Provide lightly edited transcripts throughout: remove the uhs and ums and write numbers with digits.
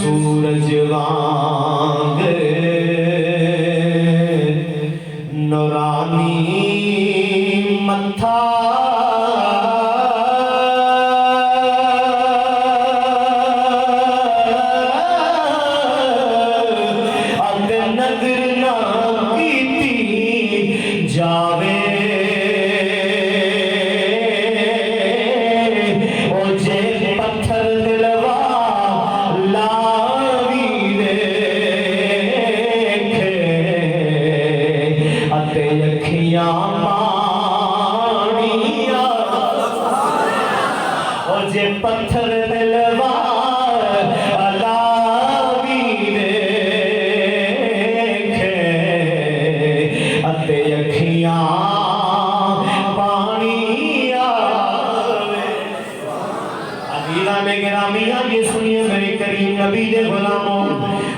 سورج وانگ نورانی متھا اگر نظر نہ کیتی جاوے پتھر دلوا علاوی دیکھے اتے اکھیاں پانی آوے عزیزان گرامیاں یہ سنیے میرے کریم نبی دے غلاموں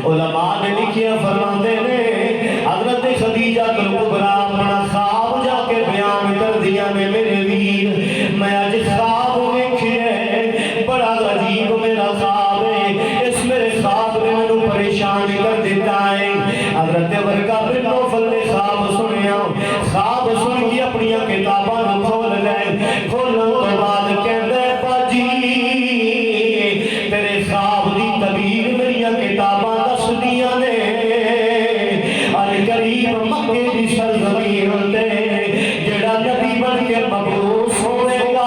علماء نے لکھیا فرماتے ہیں حضرت خدیجہ کبریٰ اپنا خواب جا کے بیان کر دیا میں میرے ویر میں آج خواب دیکھئے بڑا عجیب میرا خواب ہے اس میرے خواب نے منو پریشان کر دیتا ہے حضرت ورقہ بن نوفل نے خواب سنیا خواب سن کی اپنی کتاباں کھول لے کھولنے کے بعد کہتے ہیں باجی تیرے خواب دی تعبیر میری کتاباں دس دیا نے القریب مکے دی سرزمین تے جڑا نبی بن کے مبعوث ہوئے گا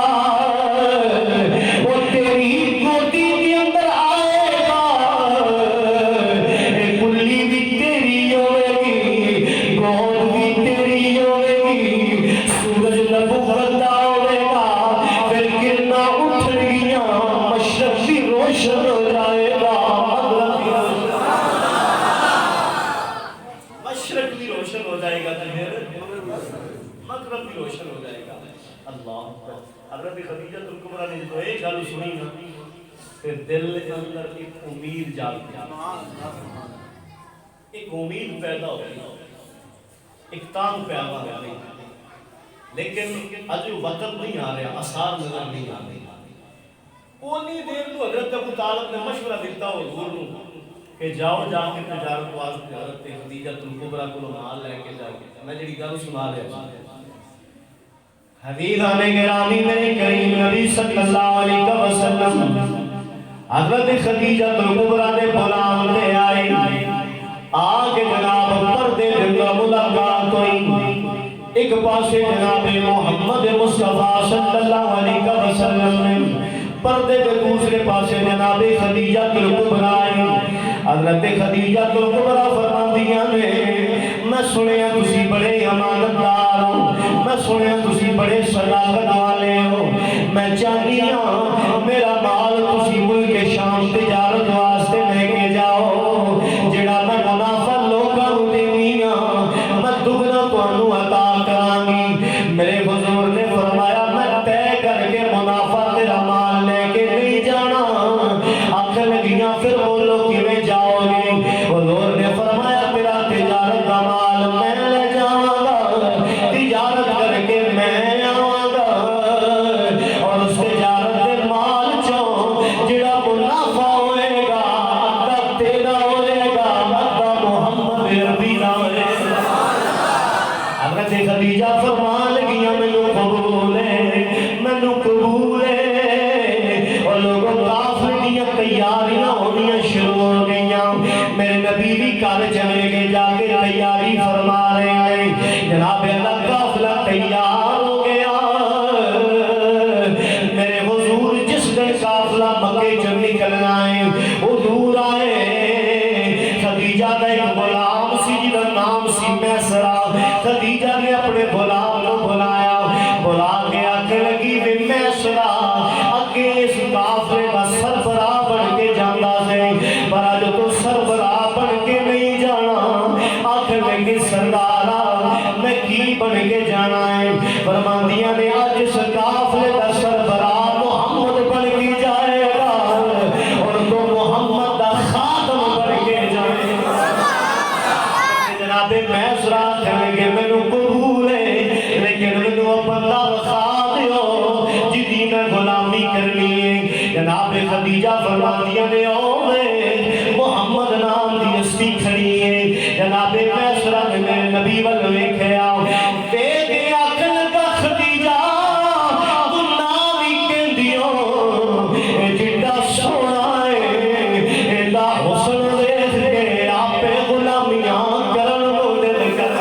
حضرت خدیجہ کبریٰ نے تو ایک گل سنی نا کہ دل کے اندر ایک امید جاگتی ایک امید پیدا ہوتی ایک تان پیدا ہوتی لیکن اج وقت نہیں آ رہا آثار نظر نہیں آ رہے اونی دیر تو حضرت ابو طالب نے مشورہ دیتا حضور نو کہ جاؤ جا کے تجارت واسطے حضرت خدیجہ کبریٰ کو مال لے کے جاؤ میں جڑی گل سنا رہا حدیثان گرامی میرے کریم نبی صلی اللہ علیہ وسلم حضرت خدیجہ کبریٰ نے غلام لے آئے آگے جناب پردے جنگا ملاقات ہوئی ایک پاسے جناب محمد مصطفیٰ صلی اللہ علیہ وسلم نے پردے کے دوسرے پاسے جناب خدیجہ کبریٰ آئے حضرت خدیجہ کبریٰ فرماندیاں نے میں سنیا تسی بڑے امانتدار ہو میں سنیا تسی بڑے صداقت والے ہو میں چاہتی ہوں میرا مال تسی ملک شام تجارت واسطے لے کے جاؤ جڑا میں منافع لوگوں دینی ہوں میں دگنا تانوں عطا کرانگی میرے حضور نے فرمایا میں طے کر کے منافع تیرا مال لے کے نہیں جانا آنکھ لگیاں پھر بولو کہ میں جاؤ گے حضور نے فرمایا تیرا تجارت کا مال میں لے جاؤں گا تجارت کر کے میں آؤں گا اور اس تجارت کے مال چوں جڑا منافع ہوئے گا ادھا تیرا ہوئے گا ادھا محمد عربی دا ہوئے گا حضرت خدیجہ فرمان لگیاں مینوں قبول ہے اور لوگوں کافر دیاں تیاریاں ہونیاں شروع ہو گئیاں میرے نبی بھی کار چلے گئے جا کے تیاری فرما رہے ہیں جناب اللہ قافلہ تیار ہو گیا میرے حضور جس دن قافلہ مکے سے نکلنا ہے حضور آئے خدیجہ کا ایک غلام سی جدا نام سی میسرہ خدیجہ نے اپنے غلام کو بلایا بلا کے آکے لگی بھی میسرہ اگے اس قافلے کا سربراہ بن کے جاندہ سے برا جو تو سربراہ بن کے نہیں جانا آکے لگی سردارہ میں کی بن کرسی کھڑی ہے جناب میسرہ نے میرے نبی ول ویکھیا دیکھ آنکھ لگا خدیجہ تو نامی کہندیوں جڑا سونا ہے ایدہ حسن دیکھ کے آپ پہ غلامیاں کرن کو دل کر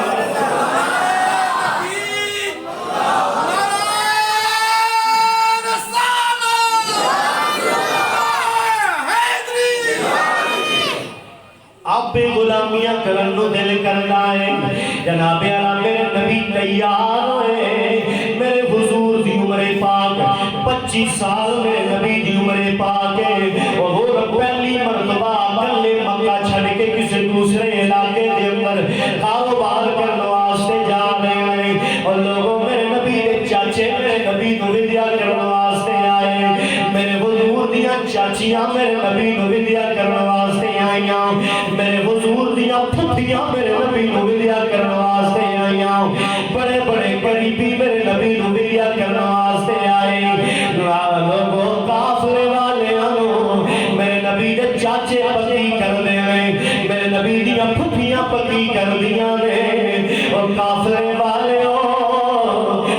آپ پہ غلامیاں کرن کو دل کرنا ہے جناب اعلیٰ میرے نبی تیار ہوئے میرے حضور دی عمر پاک 25 سال میرے نبی دی عمر پاک ہے اور پہلی مرتبہ کلے مکہ چھڑ کے کسی دوسرے علاقے دے اندر کاروبار کرنے واسطے جا رہے ہیں اور لوگوں میرے نبی دے چاچے میرے نبی کو ودیا کرنے واسطے آئے میرے حضور دیا چاچیاں میرے نبی کو ودیا کرنے واسطے آئیاں میرے حضور دیا پھٹیاں میرے نبی کو ودیا کرنے واسطے آئیاں بڑے بڑے قریبی میرے نبی کو ودیا کرنے واسطے آئے لوگوں قافلے والے آنو میرے نبی دے چاچے پتی کر دے ہیں میرے نبی دیا پھٹیاں پتی کر دیا نے اور قافلے والے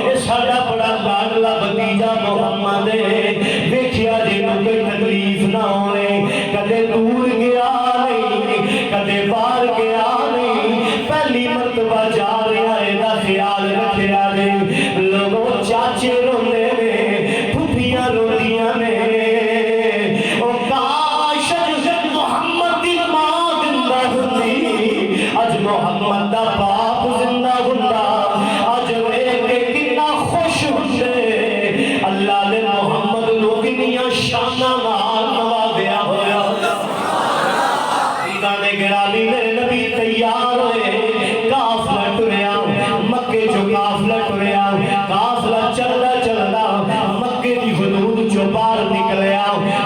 یہ ساڑا بڑا لاڈلا بھتیجا محمد دیکھیا جی کوئی تکلیف نہ ہونے کدے دور گیا نہیں کدے باہر گیا نہیں پہلی مرتبہ جا رہا ہے دا خیال رکھیا دے لوگوں چاچے روندے نے پھوپھیاں روندیاں نے او کاش محمد دی ماں زندہ ہوندی اج محمد دا باپ زندہ ہوندا اج ویکھ کے کتنا خوش ہوندے اللہ نے محمد نو کتنیاں شاناں نال نوازیا ہویا دیدانے گرامی میرے نبی تیار ہوئے قافلہ ٹریا مکے جو قافلہ ٹریا قافلہ چلدا چلدا مکے دی حدود جو باہر نکلیا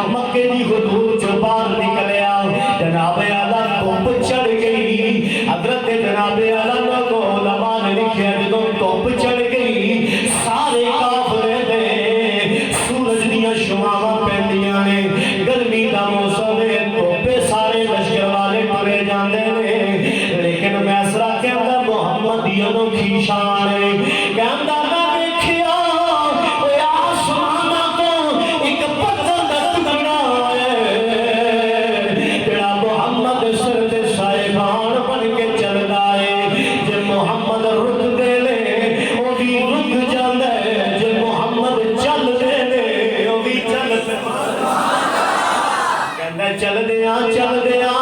مکے دی حدود جو باہر نکلیا جناب اعلیٰ دھوپ چڑھ گئی حضرت جناب اعلیٰ کو علماء نے لکھیا جدوں دھوپ چڑھ گئی سارے قافلے دے سورج دیاں شعاعاں پیندیاں نے گرمی دا موسم ہے دھوپے سارے لشکر والے ٹرے جاندے نے لیکن میسرہ کہندا محمد دی انوکھی شان ہے کہندا میں دیکھیا اوے آسماناں تو ایک پتھر دا ٹکڑا ہے جڑا محمد سر دے صاحبان بن کے چلدا ہے جے محمد رک دے لے او بھی رک جاندا ہے جے محمد چل دے لے او بھی چل کہندا چل دیاں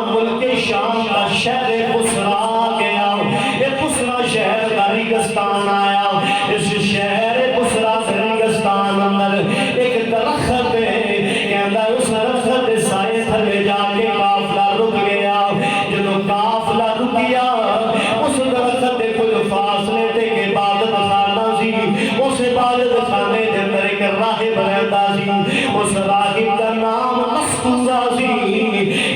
ملک شام کا شہر بسرا گیا یہ بسرا شہر کا ریگستان آیا اس شہر بسرا سے ریگستان اندر ایک درخت ہے کہندا اس درخت کے سائے تھلے جا کے قافلہ رک گیا جدوں قافلہ رکیا اس درخت کے کچھ فاصلے تے کے عبادت خانہ سی اس عبادت خانے دے اندر ایک راہب رہندا سی اس راہب دا نام نستورہ سی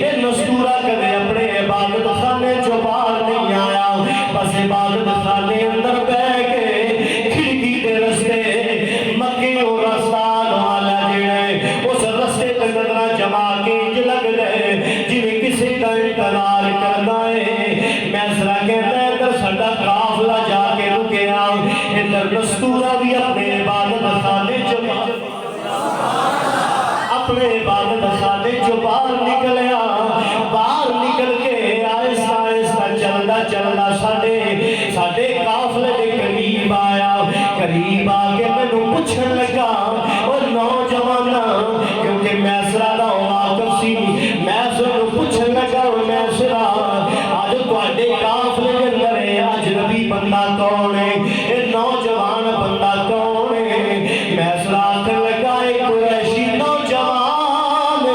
یہ نستورہ کدے اپنے عبادت خانے جو باہر نہیں آیا بس عبادت خانے اندر بیٹھ کے کھڑکی دے رستے مکے اور رستان والا جڑے اس رستے تے نظراں جما کے انج لگ گئے جویں کسی دا انتظار کرنا ہے میسرہ کہتا ہے ادھر ساڈا قافلہ جا کے رکیا ادھر نستورہ بھی اپنے عبادت خانے اپنے عبادت خانے جو باہر نکلیا باہر نکل کے آہستہ آہستہ چلدا چلدا ساڈے قافلے دے قریب آیا قریب آ کے مینوں پوچھن لگا او نوجوانا کیونکہ میسرہ دا واقف سی میسرہ نوں پوچھن لگا او میسرہ اج تواڈے قافلے دے اندر اجنبی بندہ کون ہے اے نوجوان بندہ کون ہے میسرہ آکھن لگا اے قریشی نوجوان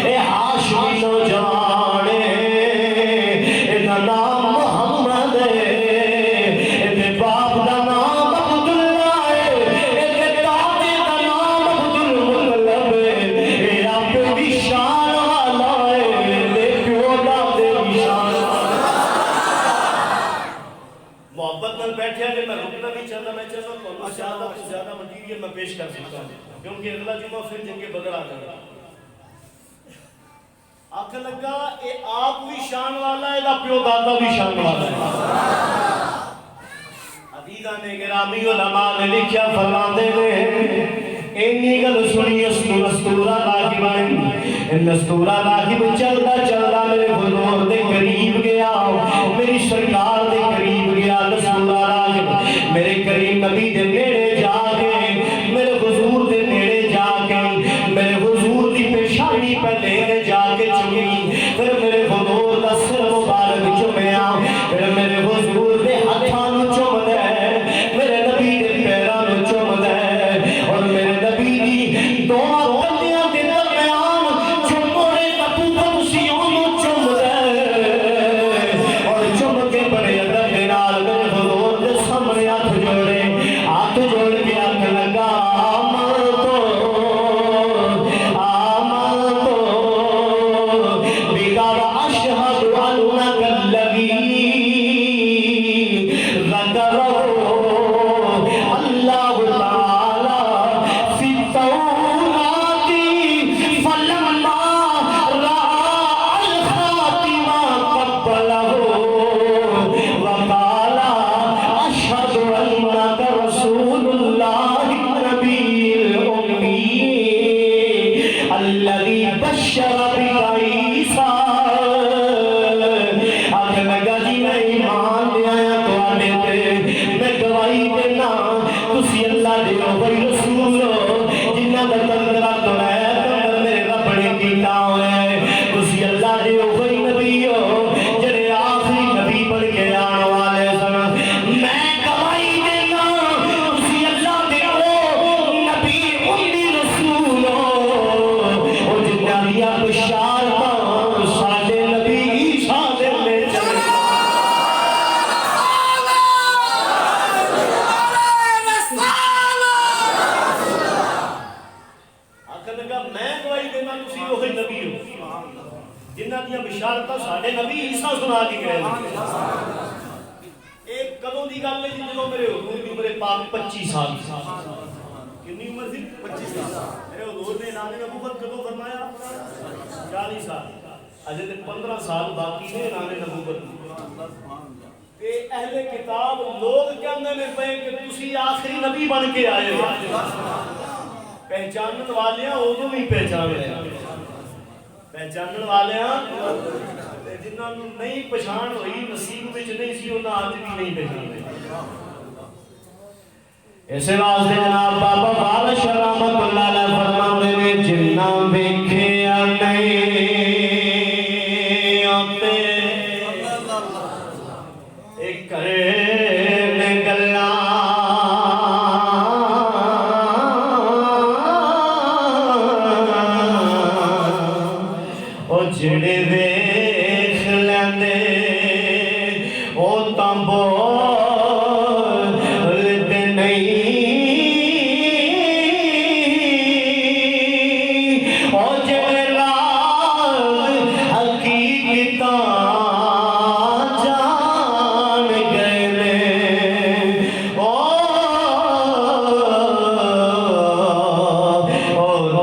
اے ہاشمی نوجوان اے دا پیش کر سکتا ہوں کیونکہ اگلا جمعہ پھر جنگ بدر آ جائے. آخر لگا اے آپ بھی شان والا ہے دا پیو دادا بھی شان والا ہے. عزیزان گرامی علماء نے لکھیا فرماتے ہیں اینی گل سنی استورا راغب آئی. استورا راغب چلدا چلدا میرے حضور دے قریب گیا, میری سرکار دے قریب گیا. استورا راغب میرے کریم نبی دے نیڑے جا کے, میرے حضور دے نیڑے جا کے, میرے حضور دی پیشانی پہ لے جا کے چمی. پھر میرے حضور دا سر مبارک چمیا, پھر میرے حضور دے ہتھاں نو چم دے, میرے نبی دے پیراں نو چم دے, اور میرے نبی دی دونوں کندیاں دے درمیان چھپڑے ابو سیوں نو چم دے, اور چم کے بڑے ادب دے نال میرے حضور دے سامنے ہاتھ جوڑے, ہاتھ جوڑ کے آکھ لگا پہچانن والیاں ادو بھی پہچان لیا, پہچانن والیاں جنہاں نوں نہیں پہچان ہوئی نصیب وچ نہیں سی انہاں اج بھی نہیں پہچان. ایسے واسطے جناب بابا بارش رحمت اللہ علیہ فرماتے نے جنہ ویکھیا نہیں آتے ایک کرے گلاں جڑے ویکھ لیندے او تاں بولدے نہیں, او جڑے راز حقیقتاں جان گئے نے, او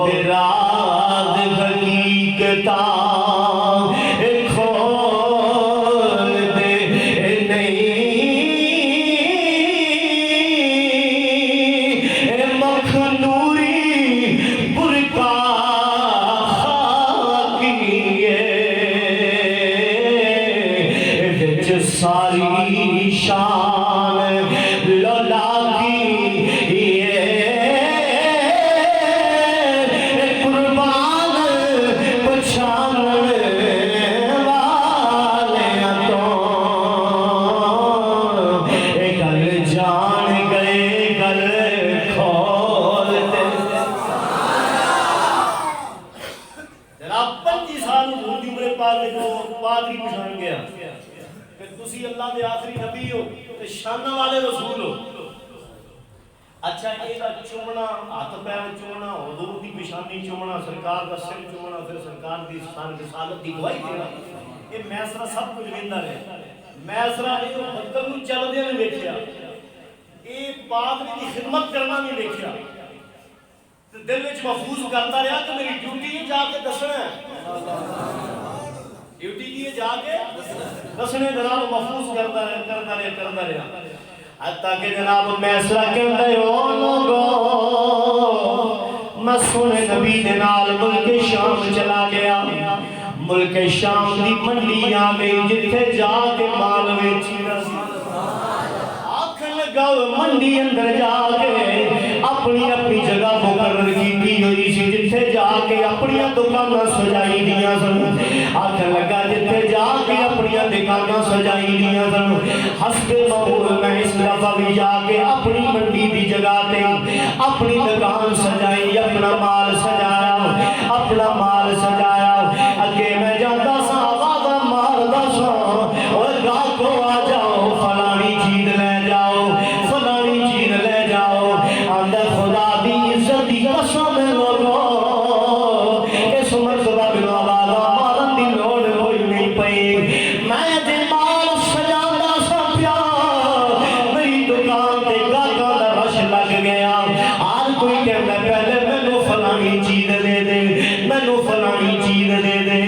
تے راز حقیقتاں ساری شان لولا کی قربان پچھان والے تو گل جان گئے گل کھول دے. جناب 25 سال حضور دی عمر پاک کو پادری پچھان گیا تسی اللہ دے آخری نبی ہو تے شانہ والے رسول ہو. اچھا یہ چومنا ہاتھ پیر چومنا حضور دی پیشانی چومنا سرکار دا سر چومنا پھر سرکار دی رسالت دی گواہی دینا یہ میسرا سب کچھ ویندا رہے. میسرا یہ بدر نو چلدے نہیں ویکھیا, یہ پادری دی خدمت کرنا نہیں ویکھیا, دل وچ محفوظ کرتا رہا کہ میری ڈیوٹی ہے جا کے دسنا ہے، ڈیوٹی کی ہے جا کے دسنے جناب محفوظ کرتا رہا حتیٰ کہ جناب میسرہ کہتا ہے او لوگو میں سونے نبی دے نال ملک شام چلا گیا، ملک شام دی منڈی آ گئی جتھے جا کے مال ویچی منڈی اندر جا کے اپنی جگہ مقرر کی ہوئی سی جتھے جا کے اپنی دکاناں سجائی دیا سن، آکھن لگا جتھے جا کے اپنی دکاناں سجائی دیا سن، حسب معمول میں اس دفعہ بھی جا کے اپنی منڈی دی جگہ تے اپنی دکان سجائی، اپنا مال سجایا اگے میں جاتا سا آواز ماردا سا اور گاہکو آ جاؤ فلانی چیز لے جاؤ، فلانی چیز لے جاؤ، اندر خدا دی عزت دی قسم لوگو اس مرتبہ بنا والا مارن دی لوڑ ہوئی نہیں پئی، میں دے مال سجانا سا پیا، میری دکان تے گاہکاں دا رش لگ گیا، آج کوئی کہتا پہلے مینوں فلانی چیز دے دے، مینوں فلانی چیز دے دے،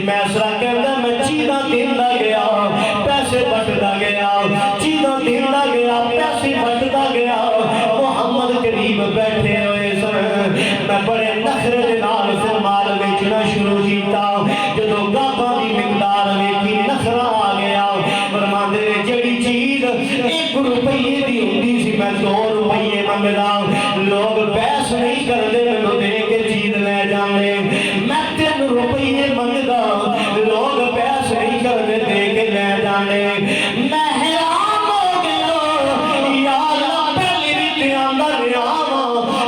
میں اسرا کہتا میں چیزاں دیندا گیا، پیسے بٹدا گیا، چیزاں دیندا گیا، پیسے بٹدا گیا، محمد قریب بیٹھے ہوئے سن، میں بڑے نخرے دے نال پھر مال بیچنا شروع کیتا، جدوں گاہکاں دی مقدار ویکھی نخرا آ گیا، فرماندے نے جڑی چیز 1 روپیے دی ہوندی سی میں 2 روپیے منگدا، لوگ بحث نہیں کردے مینوں دے کے چیز لے جاندے، میں 3 روپیے منگدا، لوگ بحث نہیں کردے دے کے لے جاندے، میں حیران ہو گیا، یا اللہ پہلی بھی تے آندا رہا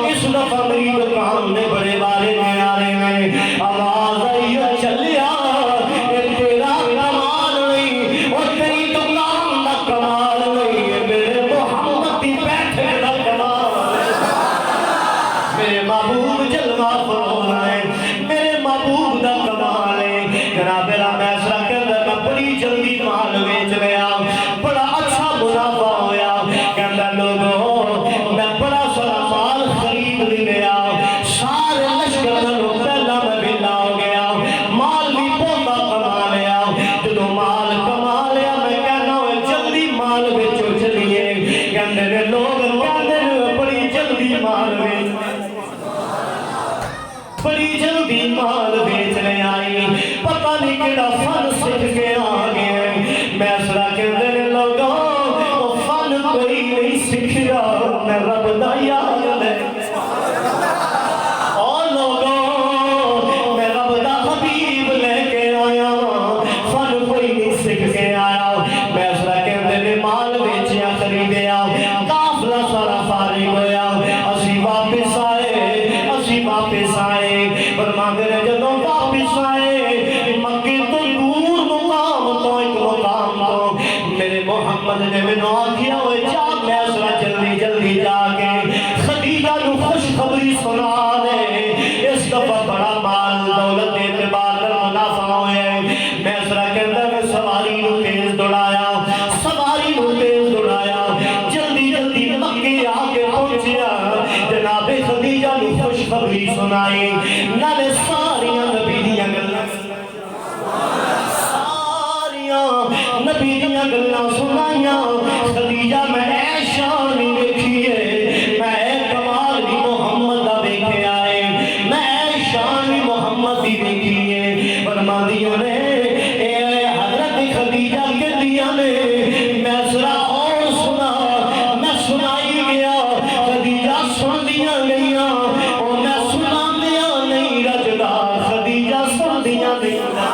اس دفعہ میری دکان میں بڑے بارے میں آ رہے ہیں، آواز آئی چلیا تیرا کمال نہیں اور تیری دکان دا کمال نہیں، میرے محمد دی بیٹھے دا کمال، میرے محبوب جلوہ فرما ہے، میرے محبوب دا کمال ہے، جناب میسرہ کہتا میں بڑی جلدی مال بیچ گیا، بڑا اچھا منافع ہویا، کہتا لوگوں میں بڑا سارا مال خرید لیا، سارے لشکر نالوں پہلا میں ویلا ہو گیا، مال بھی بہت کما لیا، جدوں مال کما لیا میں کہنا ہوئے جلدی مال بیچو چلیے، کہتے نے لوگ کہتے نے بڑی جلدی مال بیچ بڑی جلدی مال بیچنے آئی، پتہ نہیں کیڑا فن سکھ کے آ گئے، میسرہ کہتے نے لوگوں وہ فن کوئی نہیں سکھ رہا، میں رب دا یاد ہے، اور لوگوں میں رب دا حبیب لے کے آیا، فن کوئی نہیں سکھ کے آیا، میسرہ کہتے نے مال بیچیا خریدیا، قافلہ سارا فارغ ہویا، اسی واپس آئے، فرماندے نے جدوں واپس آئے مکے تو دور مقام تو ایک مقام تو میرے محمد نے مینوں آکھیا ہوئے جا میسرہ جلدی جلدی جا کے خدیجہ نو خوشخبری سنا دے، اس دفعہ بڑا مال دولت اعتبار نال منافع ہوئے، میسرہ کہندا میں سواری نو تیز دوڑایا، جلدی جلدی مکے آ کے پہنچیا، جناب خدیجہ نو خوشخبری سنائی، نالے ساریاں نبی دیاں گلاں سنائیاں، خدیجہ میں اے شان دیکھیے، میں اے کمال بھی محمد دا دیکھے آئے، میں اے شان بھی محمد دی دیکھیے، فرماندیاں نے اے حضرت خدیجہ کے دیا نے میسرہ اور سنا، میں سنائی گیا، خدیجہ سن دیا گیا، اور میں سنا دیا نہیں رجدہ، خدیجہ سن دیا نہیں رجدہ،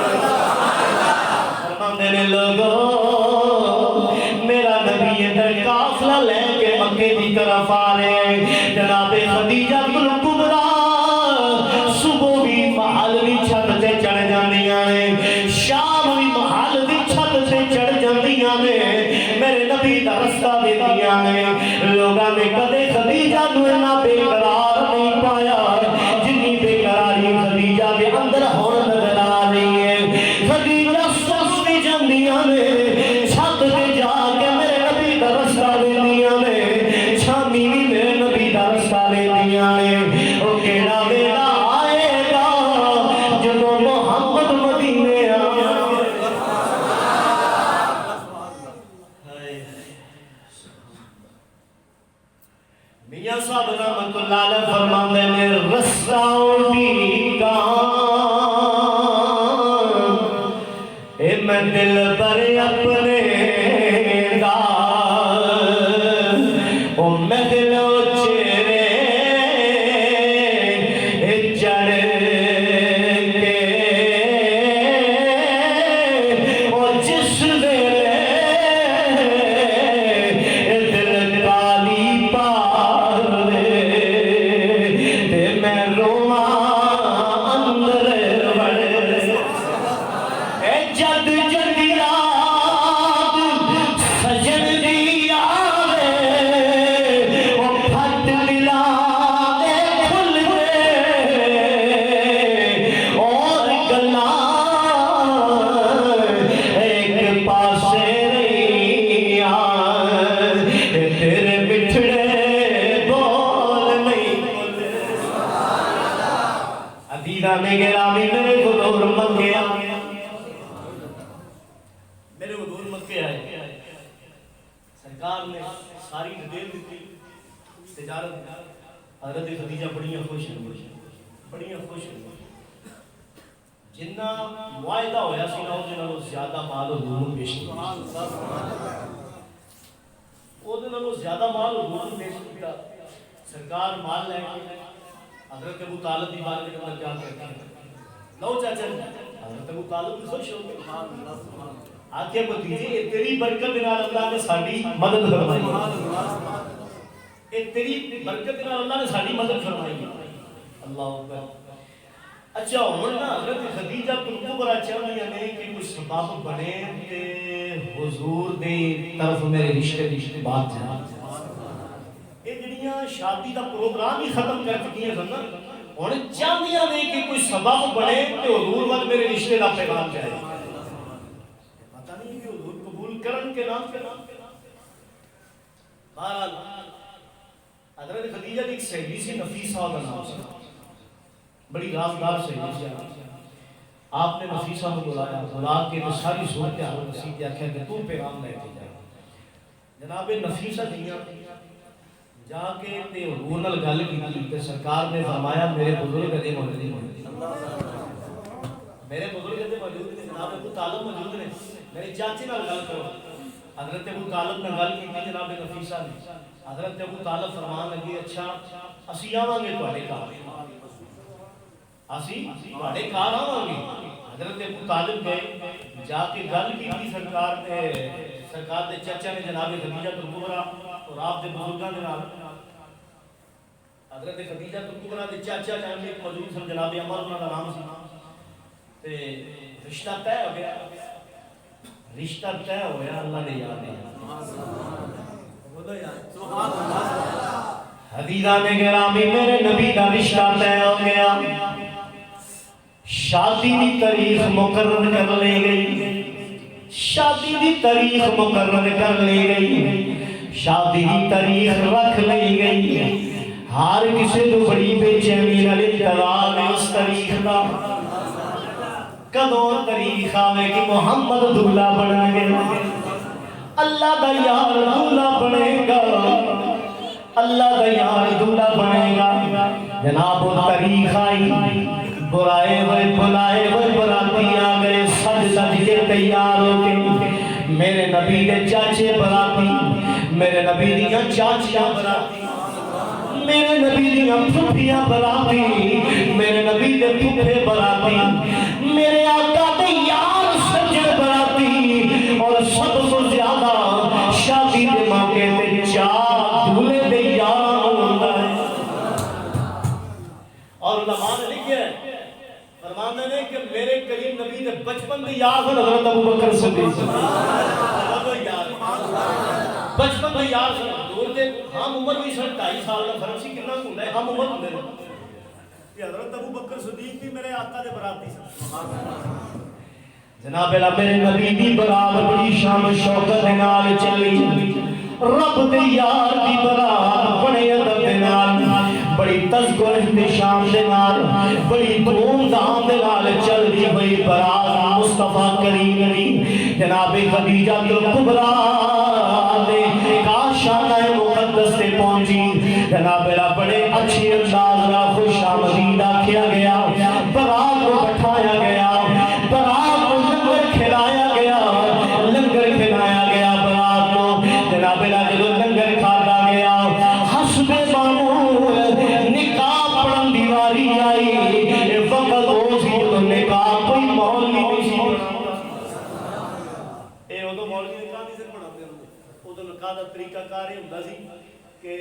فرماندے نے لوگوں میرا کیڑا ویلا آئے گا جدو محمد مدینے آیا میاں صاحب رحمت اللہ علیہ فرماندے نے رسا اڑی میں دل پر اپنے دا او محل چہرے چڑھ کے او جس ویلے دل کالی پار تے میں رواں اندر وڑ جد جد یاد سجن دی آوے وہ پھٹ دلا دے کھل دے اور گلا ایک پاسے نہیں آن تیرے بچھڑے بول نہیں عزیزہ نے گرامی میرے حضور مکے آئے سرکار نے ساری ڈیٹیل دیتی تجارت حضرت خدیجہ بڑیاں خوش ہوئی جنہ معاہدہ ہویا سی نہ وہ جنہوں زیادہ مال حضور پیش کیا وہ جنہوں زیادہ مال حضور پیش کیا سرکار مال لے کے حضرت ابو طالب دی بارے میں کیا کرتے ہیں لو چاچا حضرت ابو طالب خوش ہو گئے آکے بتیجے تیری برکت نال اللہ نے ساڑی مدد فرمائی تیری برکت نال اللہ نے ساڑی مدد فرمائی اللہ اکبر اچھا ہونا حضرت خدیجہ کبریٰ چاہیے نے کہ کچھ سبب بنے کہ حضور دے طرف میرے رشتے بات جائیں یہ جنیاں شادی دا پروگرام ہی ختم کر چکی ہیں سننا انہیں چاہیے نے کہ کچھ سبب بنے کہ حضور وقت میرے رشتے دا پیغام جائے کرن کے نام بہرحال حضرت خدیجہ کی ایک سہیلی سی نفیسہ کا نام سے بڑی رازدار سہیلی سی آپ نے نفیسہ کو بلایا بلا کے تو ساری صورت حال نصیب کیا کہ تو پیغام لے کے جائے جناب نفیسہ دیا جا کے تے حضور نال گل کی تے سرکار نے فرمایا میرے بزرگ ادے موجود میرے بزرگ ادے موجود نے جناب ابو طالب موجود نے میرے چاچے نال گل کرو حضرت ابو طالب نے گل کی جناب نفیسہ نے حضرت ابو طالب فرمان لگے اچھا اسی آواں گے تواڈے گھر اسی تواڈے گھر آواں گے حضرت ابو طالب گئے جا کے گل کی سرکار دے چچا نے جناب خدیجہ کبریٰ اور آپ دے بزرگاں دے نال حضرت خدیجہ کبریٰ دے چاچا جان ایک موجود سن جناب عمر انہاں دا نام سی تے رشتہ طے ہو گیا رشتہ طے ہویا اللہ نے یاد ہے حدیثان گرامی میرے نبی کا رشتہ طے ہو گیا شادی کی تاریخ مقرر کر لی گئی شادی کی تاریخ مقرر کر لی گئی شادی کی تاریخ رکھ لی گئی ہر کسی کو بڑی بے چینی نال انتظار ہے اس تاریخ کا کدوں تاریخ آوے کہ محمد دولہ بن گے اللہ دا یار دولہ بنے گا اللہ دا یار دولہ بنے گا جناب وہ تاریخ آئی برائے ہوئے بلائے ہوئے براتی آ گئے سج سج کے تیار ہو کے میرے نبی دے چاچے براتی میرے نبی دیاں چاچیاں براتی میرے نبی دیاں پھپھیاں براتی میرے نبی دے پھپھے براتی میرے آقا دے یار سجن براتی اور سب سے زیادہ شادی دے موقع تے چار دولے دے یار ہوتا ہے اور علماء نے لکھے فرمانے نے کہ میرے کریم نبی نے بچپن میں یار ہو حضرت ابو بکر صدیق بچپن میں یار سن دور دے ہم عمر بھی سن 2.5 سال کا فرق سی کتنا ہوندا ہے ہم عمر ہوندے نے کہ حضرت ابو بکر صدیق بھی میرے آقا دے براتی سن جناب اللہ میرے نبی دی برات بڑی شان و شوکت نال چلی رب دے یار دی برات بڑے ادب دے نال بڑی تذکر احتشام دے نال بڑی دھوم دھام دے نال چلدی ہوئی برات مصطفیٰ کریم دی جناب خدیجہ کبریٰ دے کاشانہ مقدس سے پہنچی جناب بڑے اچھی انداز نال خوش آمدید آکھیا گیا برات کو بٹھایا گیا برات کو لنگر کھلایا گیا لنگر کھلایا گیا برات کو جناب جب لنگر کھاتا گیا حسب معمول نکاح پڑھن دی واری آئی وقت ہو سی تو نکاح کوئی مولوی نہیں سی اے ادو مولوی نکاح نہیں سے پڑھاتے ہیں ادو نکاح دا طریقہ کار یہ ہوندا سی کہ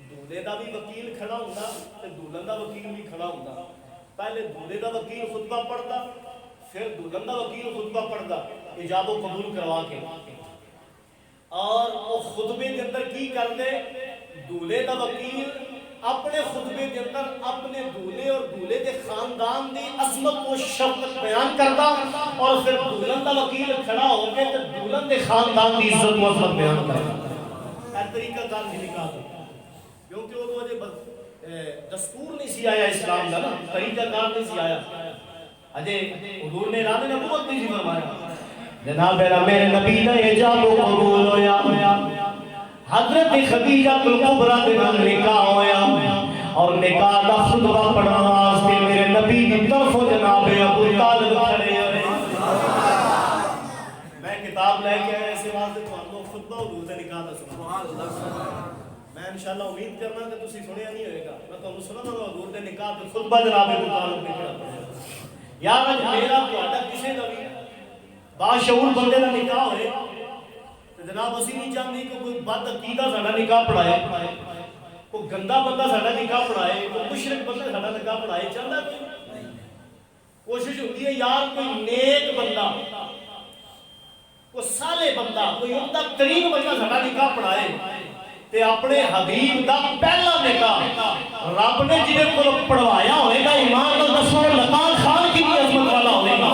دولے دا بھی وکیل کھڑا ہوندا تے دلہن دا وکیل بھی کھڑا ہوندا پہلے دولے دا وکیل خطبہ پڑھدا پھر دلہن دا وکیل خطبہ پڑھدا ایجاب و قبول کروا کے اور وہ خطبے کے اندر کی کرتے دولے دا وکیل اپنے خطبے کے اندر اپنے دولے اور دولے کے خاندان دی عظمت و شفقت بیان کرتا اور پھر دلہن دا وکیل کھڑا ہو کے تو دلہن دے خاندان دی عزت و عظمت بیان کرتا ہر طریقہ کار نہیں نکاح کیونکہ وہ وجہ دستور نہیں سی آیا اسلام کا نا طریقہ کار نہیں سی آیا اجے حضور نے اعلان نبوت نہیں سی فرمایا جناب میرے نبی نے ایجاب و قبول ہویا حضرت خدیجہ کبریٰ دے نال نکاح ہویا اور نکاح دا خطبہ پڑھن واسطے میرے نبی دی طرف جناب ابو طالب کھڑے ہوئے میں کتاب لے کے آیا ایسے واسطے تھانوں خطبہ حضور دے نکاح دا سبحان اللہ میں انشاءاللہ امید کرنا کہ تسی سنیا نہیں ہوئے گا میں تانوں سناواں گا حضور دے نکاح دا خطبہ جناب ابو طالب نے پڑھا یار اج میرا تہاڈا کسے دا بھی باشعور بندے دا نکاح ہوئے جناب اسی نہیں چاہتے کہ کوئی بد عقیدہ ساڈا نکاح پڑھائے کوئی گندا بندہ ساڈا نکاح پڑھائے کوئی مشرک بندہ ساڈا نکاح پڑھائے چاہتا کوئی کوشش ہوتی ہے یار کوئی نیک بندہ کوئی صالح بندہ کوئی عمدہ ترین بندہ ساڈا نکاح پڑھائے تے اپنے حبیب دا پہلا نکاح رب نے جنہیں کو پڑھوایا ہوئے گا ایمان دا دسو لقان خان کی بھی عظمت والا ہوئے گا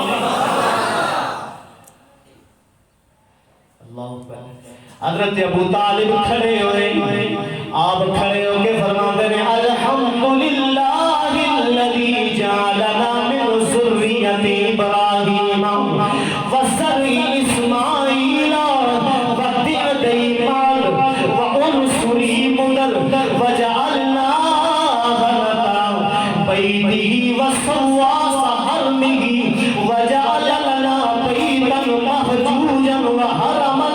حضرت ابو طالب کھڑے ہوئے آپ کھڑے ہو کے فرماتے ہیں الحمدللہ الذی جعلنا من ذریۃ ابراہیم وذریۃ اسماعیل وذریۃ ایمان وعنصر مدر وجعلنا بنتا بیتہ وسواس حرمہ وجعل لنا بیتا محجوجا وحرما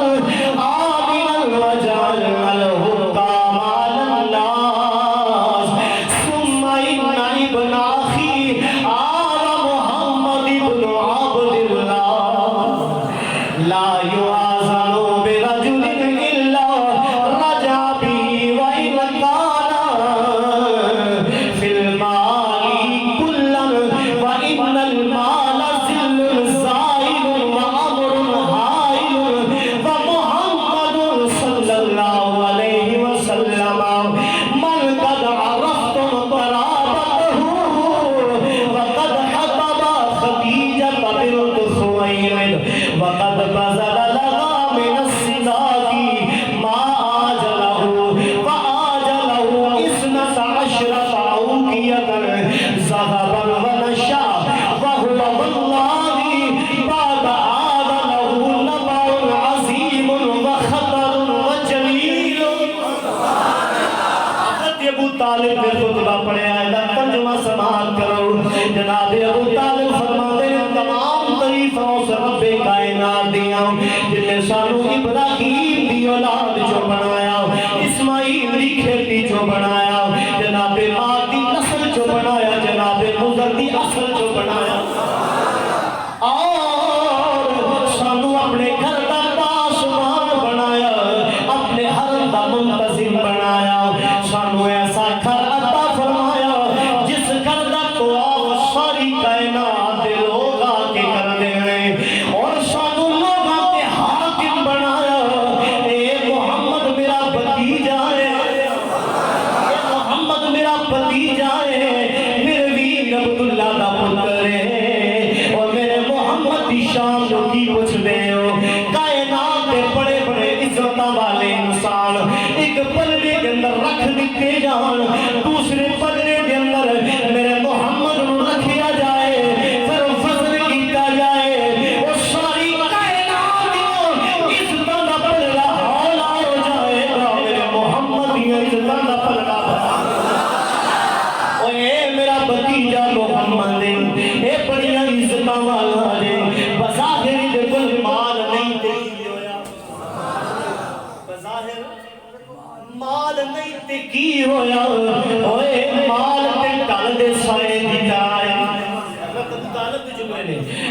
طالب نے خطبہ پڑھا ہے ترجمہ سماعت کرو جناب ابو طالب فرماتے ہیں تمام تعریفوں سے رب کائنات دیا جن نے سانو ابراہیم دی اولاد جو بنایا اسماعیل دی کھیتی جو بنایا جناب آگ دی نسل جو بنایا جناب مضر دی اصل جو بنایا اور سانو اپنے گھر دا پاسبان بنایا اپنے حرم دا منتظم بنایا سانو ایسا گھر عطا فرمایا جس گھر دا دعا ساری کائنات دے لوگ آ کے کر دے ہیں اور سانو لوگ آ کے حاکم بنایا اے محمد میرا بھتیجا ہے اے محمد میرا بھتیجا ہے میرے ویر عبداللہ دا پتر ہے بھتیجا محمد اے بڑی عزت والا ہے بظاہر دے کوئی مال نہیں تے کی ہویا بظاہر مال نہیں تے کی ہویا اوے مال تے ٹل دے سائے دی طرح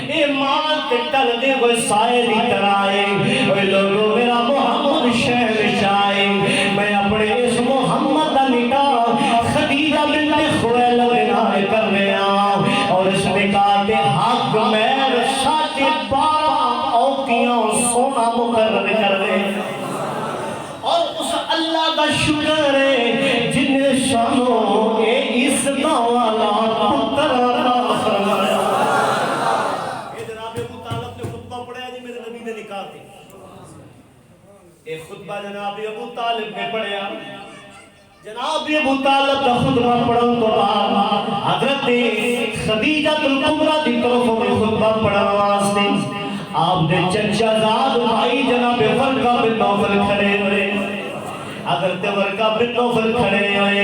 اے مال تے ٹل دے وہ سائے دی طرح اے لوگوں میرا محمد شہنشاہ میں اپنے اس محمد دا نکاح خدیجہ بنت خویلد نال کر رہا اور اس نکاح کے حق میں 12.5 اوقیاں سونا مقرر کر رہے اور اس اللہ کا شکر ہے جن نے شانوں کے اس والا پتر عطا فرمایا. اے جناب ابو طالب نے خطبہ پڑھا جی میرے نبی نے نکاح تے ایک خطبہ جناب ابو طالب نے پڑھا جناب ابو طالب کا خطبہ پڑھن تو بعد حضرت خدیجہ الکبریٰ دی طرف میں خطبہ پڑھن واسطے آپ نے چچا زاد بھائی جناب ورقہ بن نوفل کھڑے ہوئے حضرت ورقہ بن نوفل کھڑے ہوئے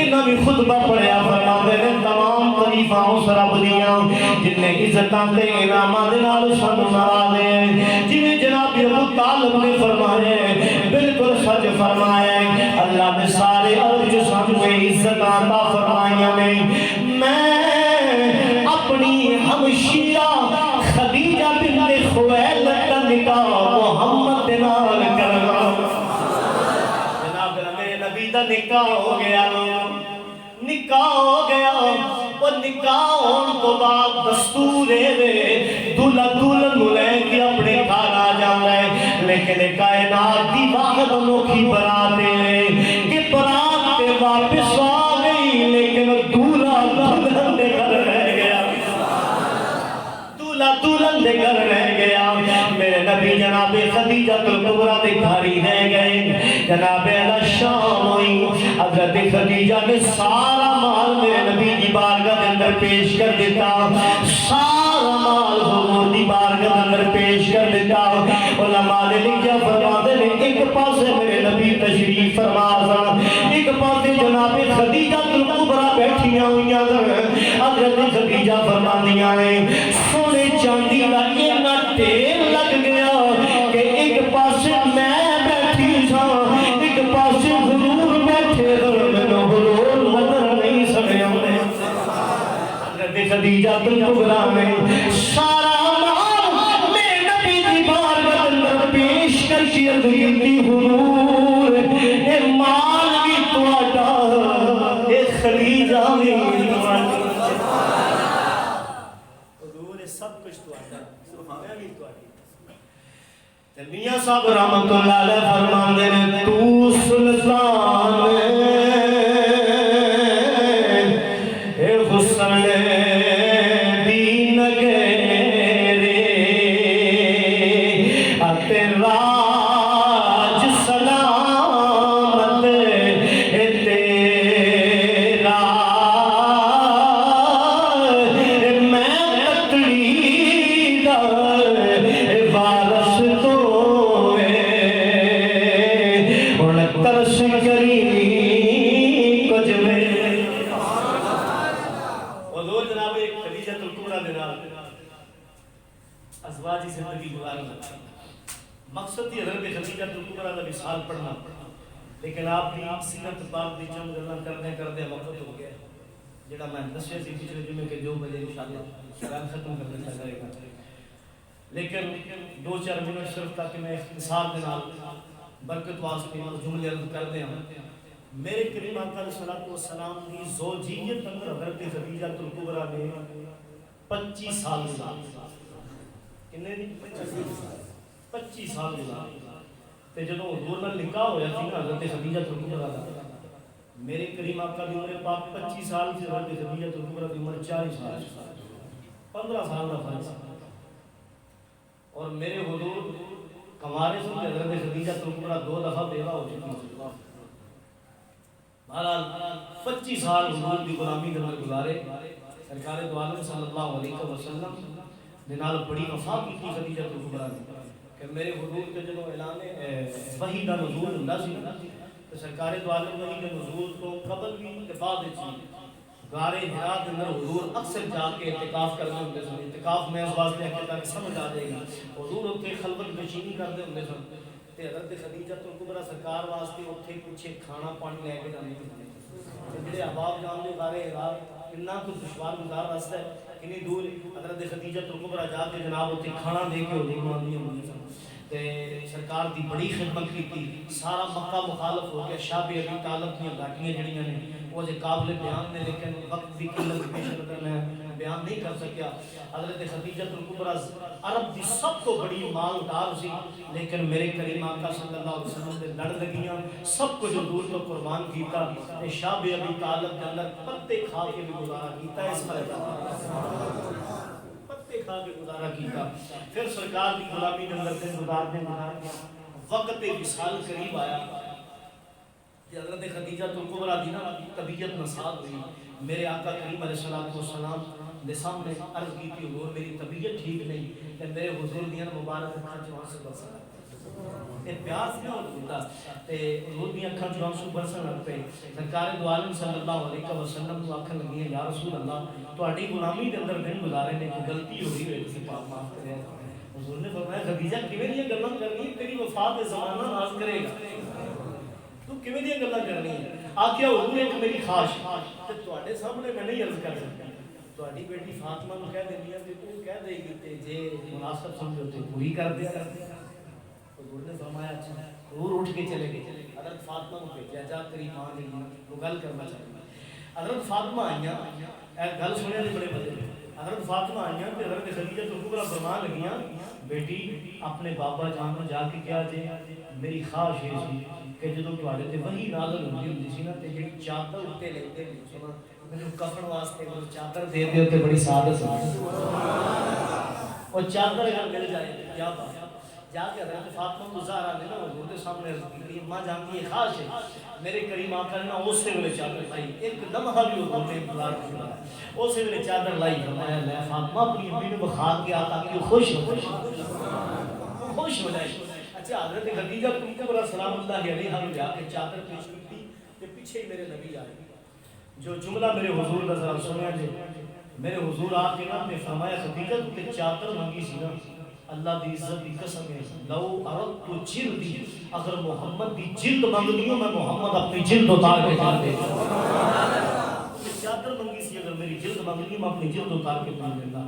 انہوں نے خطبہ پڑھیا فرماتے ہیں تمام طریفہ اس رب دیاں جن نے عزتاں تے انعامات نال سن نوازے ہیں جنہیں جناب ابو طالب نے فرمائے بالکل سچ فرمایا اللہ نے سارے اور جسم میں عزتاں عطا فرمائیاں میں اپنی ہمشیرہ خدیجہ بنت خویلد کا نکاح محمد نال کرنا دا نکاح ہو گیا اور نکاح ہون تو بعد دستور ہے دلہا دلہن لے کے اپنے گھر آ جانا ہے لیکن کائنات دی واحد انوکھی برات ہے کہ برات پہ واپس آ گئی لیکن دلہا دلہن دے گھر رہ گیا دلہا دلہن دے گھر رہ گیا میرے نبی جناب خدیجہ الکبریٰ دے گھر ہی رہ گئے جناب اللہ شام ہوئی حضرت خدیجہ نے سارا مال میرے نبی کی بارگاہ کے اندر پیش کر دیتا سارا مال حضور کی بارگاہ کے اندر پیش کر دیتا علماء نے لکھا فرماتے ہیں ایک پاسے میرے نبی تشریف فرما ایک پاسے جناب خدیجہ الکبریٰ بیٹھیاں ہوئیاں حضرت خدیجہ فرماندیاں ہیں سونے چاندی کا اتنا ٹھیر لگ گیا کہ ایک پاسے میں بیٹھی تھا ایک پاسے حضور بیٹھے میں حضور نظر نہیں سکے ہمیں حضرت خدیجہ الکبریٰ میں سارا مال میں نبی دی بارگاہ اندر پیش کر کے عرض کی حضور اے مال بھی تواڈا اے خدیجہ بھی حضور سب کچھ تواڈا میں بھی تواڈی میاں صاحب رحمت اللہ علیہ فرماندے نے تو سلطان اے حسن دی نگرے اتے راج سلامت اے تیرا میں تقلید وارث تو ترس کری کچھ میں حضور جناب خدیجہ الکبریٰ دے نال ازواجی زندگی گزارنا مقصد یہ حضرت خدیجہ الکبریٰ کا وصال پڑھنا لیکن آپ کی سیرت پاک دی چند گلاں کرتے وقت ہو گیا جڑا میں دسیا سی پچھلے جمعے کے 2 بجے انشاءاللہ شرائط ختم کر دیتا جائے گا لیکن 2-4 منٹ صرف تاکہ میں اختصار دے نال برکت واسطے جملے عرض کر دیں میرے کریم آقا علیہ السلام کی زوجیت اندر حضرت خدیجہ الکبریٰ نے 25 سال گزارے کتنے دی 25 سال گزارے تے جدوں حضور نال نکاح ہویا سی نا حضرت خدیجہ الکبریٰ دا میرے کریم آقا دی عمر پاک 25 سال سے حضرت خدیجہ الکبریٰ دی عمر 40 سال 15 سال کا فرق اور میرے حضور ہمارے سے حضرت خدیجہ الکبریٰ 2 دفعہ بیوہ ہو چکی ہے بہرحال 25 سال حضور کی غلامی کے اندر گزارے سرکار دو عالم صلی اللہ علیہ وسلم نے نال بڑی وفا کی تھی خدیجہ الکبریٰ نے کہ میرے حضور کے جدوں اعلان وحی کا نزول ہوندا سی تو سرکار دو عالم وحی کے نزول تو قبل بھی کے بعد چیز غار حرا کے اندر حضور اکثر جا کے اعتکاف کرتے ہوندے سن. اعتکاف میں اس واسطے کہ تاکہ سمجھ آ جائے گی. حضور اتنے خلوت نشینی کرتے ہوندے سن تے حضرت خدیجہ کبریٰ سرکار واسطے اتنے کچھ کھانا پانی لے کے جانے تے جڑے احباب جان دے غار حرا کتنا کچھ دشوار گزار رستہ ہے کنی دور حضرت خدیجہ کبریٰ جا کے جناب اتنے کھانا دے کے حضور نوں آندی ہوندی سن تے سرکار دی بڑی خدمت کی. سارا مکہ مخالف ہو گیا. شاہ ابی طالب دیاں گھاٹیاں جڑیاں نے وہ جو قابل بیان نے لیکن وقت کی قلت پیش نظر میں بیان نہیں کر سکیا. حضرت خدیجہ کبریٰ عرب دی سب کو بڑی مالدار سی لیکن میرے کریم آقا صلی اللہ علیہ وسلم دے لڑ لگیاں سب کچھ حضور کو قربان کیتا. تے شاہ ابی طالب کے اندر پتے کھا کے بھی گزارا کیتا. اس طرح پتے کھا کے گزارا کیتا. پھر سرکار دی غلامی کے اندر دن گزارنے وقت وصال قریب آیا کہ حضرت خدیجہ کبریٰ دی نا طبیعت نساد ہوئی. میرے آقا کریم علیہ السلام نے سامنے عرض کی تھی حضور میری طبیعت ٹھیک نہیں کہ میرے حضور دیاں مبارک اکھاں چوں آنسو برسن لگ پے. پیار سے ہوتا تے حضور دیاں اکھاں چوں آنسو برسن لگ پے. سرکار دو عالم صلی اللہ علیہ وسلم کو آکھن لگی یا رسول اللہ تہاڈی غلامی دے اندر دن گزارے نے کوئی غلطی ہوئی ہوئے تسی پاک معاف کرے. حضور نے فرمایا خدیجہ کیویں دیاں گلاں کرنی تیری وفات دے زمانہ ناز کرے گا تو کیویں دیاں گلاں کرنی ہے. آکھیا حضور ایک میری خواہش تے تواڈے سامنے میں نہیں عرض کر سکتا. تواڈی بیٹی فاطمہ نوں کہہ دینی ہے کہ تو کہہ دے گی تے جے مناسب سمجھو تے پوری کر دیا. حضور نے فرمایا اچھا. حضور اٹھ کے چلے گئے. حضرت فاطمہ کو بھیجا جا تیری ماں نے وہ گل کرنا چاہتی. حضرت فاطمہ آئیاں اے گل سنیا تے بڑے مزے. حضرت فاطمہ آئیاں تے حضرت خدیجہ کبریٰ فرمان لگیاں بیٹی اپنے بابا جان کو جا کے کیا جے میری خواہش ہے سی کہ جدوں تواڈے تے وحی نازل ہوندی سی نا تے جڑی چادر اُتے لیندے نے سنا مینوں کفن واسطے وہ چادر دے دے تے بڑی سعادت ہے. وہ چادر اگر مل جائے کیا بات. جا کے حضرت فاطمہ کو زہرا نے نا حضور کے سامنے عرض کی ماں جانتی ہے خواہش ہے میرے کریم آقا نے نا اسی ویلے چادر لائی. ایک لمحہ بھی حضور نے انتظار کیا. اسی ویلے چادر لائی. فرمایا لے فاطمہ اپنی امی کو بخا کے آتا کہ خوش ہو جائے. اچھا حضرت خدیجہ کبریٰ سلام اللہ علیہا نے جا کے چادر پیش کی تے پیچھے ہی میرے نبی آئے. جو جملہ میرے حضور کا ذرا سنیا جی. میرے حضور آ کے نا نے فرمایا خدیجہ تو تے چادر مانگی سی نا اللہ دی عزت دی قسم ہے لو اردت جلدی اگر محمد دی جلد مانگنی ہو میں محمد اپنی جلد اتار کے کر دے. چادر مانگی سی اگر میری جلد مانگنی میں اپنی جلد اتار کے کر دیتا.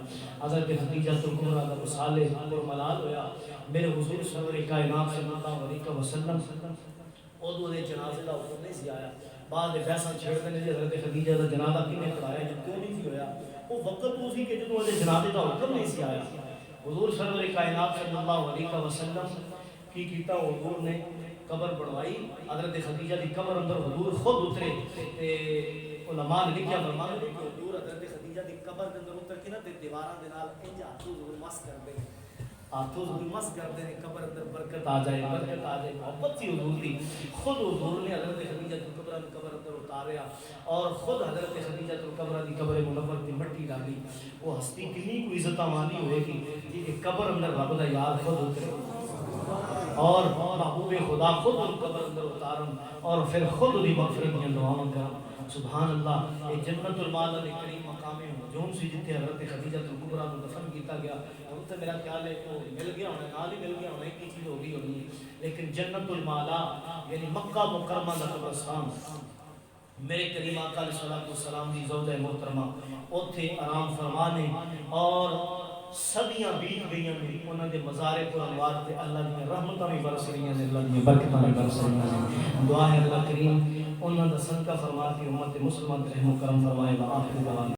حضرت خدیجہ کبریٰ کا وصال اور ملال ہویا. میرے حضور سرور کائنات صلی اللہ علیہ وسلم ادو دے جنازے دا حکم نہیں سی آیا. بعد بحثاں چھیڑتے ہیں حضرت خدیجہ دا جنازہ کنے پڑھایا جو کیوں نہیں سی ہویا. وہ وقت اسی کہ جدوں دے جنازے دا حکم نہیں سی آیا. حضور سرور کائنات صلی اللہ علیہ وسلم کی کیتا حضور نے قبر بنوائی. حضرت خدیجہ دی قبر اندر حضور خود اترے تے علماء نے لکھیا فرمایا کہ حضور حضرت خدیجہ دی قبر دے اندر اتر کے نا تے دیواراں دے نال انج ہاتھوں حضور مس کردے ہاتھوں حضور مس کردے نے قبر اندر برکت آ جائے محبت سی حضور دی. خود حضور نے حضرت خدیجہ دی قبر اندر اتاریا اور خود حضرت خدیجہ کبریٰ دی قبر منور دی مٹی ڈالی. وہ ہستی کنی کوئی عزت مانی ہوئے گی کہ قبر اندر رب دا یاد خود اترے اور محبوب خدا خود قبر اندر اتارن اور پھر خود دی مغفرت دی دعاواں کرن. سبحان اللہ. یہ جنت المعلا علی کریم مقام جون سی جتھے حضرت خدیجہ کبریٰ کو دفن کیتا گیا. ان سے میرا خیال ہے وہ مل گیا ہونا نال ہی مل گیا ہونا ایک ہی چیز ہو گئی ہونی ہے. لیکن جنت المعلا یعنی مکہ مکرمہ کا قبرستان میرے کریم آقا علیہ الصلوۃ والسلام دی زوجہ محترمہ اوتھے آرام فرمانے اور صدیاں بیت گئیاں نے. انہاں دے مزار پر انوار تے اللہ دی رحمتاں بھی برس رہیاں نے اللہ دی برکتاں بھی برس رہیاں نے. دعا ہے اللہ کریم انہاں دا صدقہ فرما کے امت مسلمان رحم و کرم فرمائے. آخر دعوانا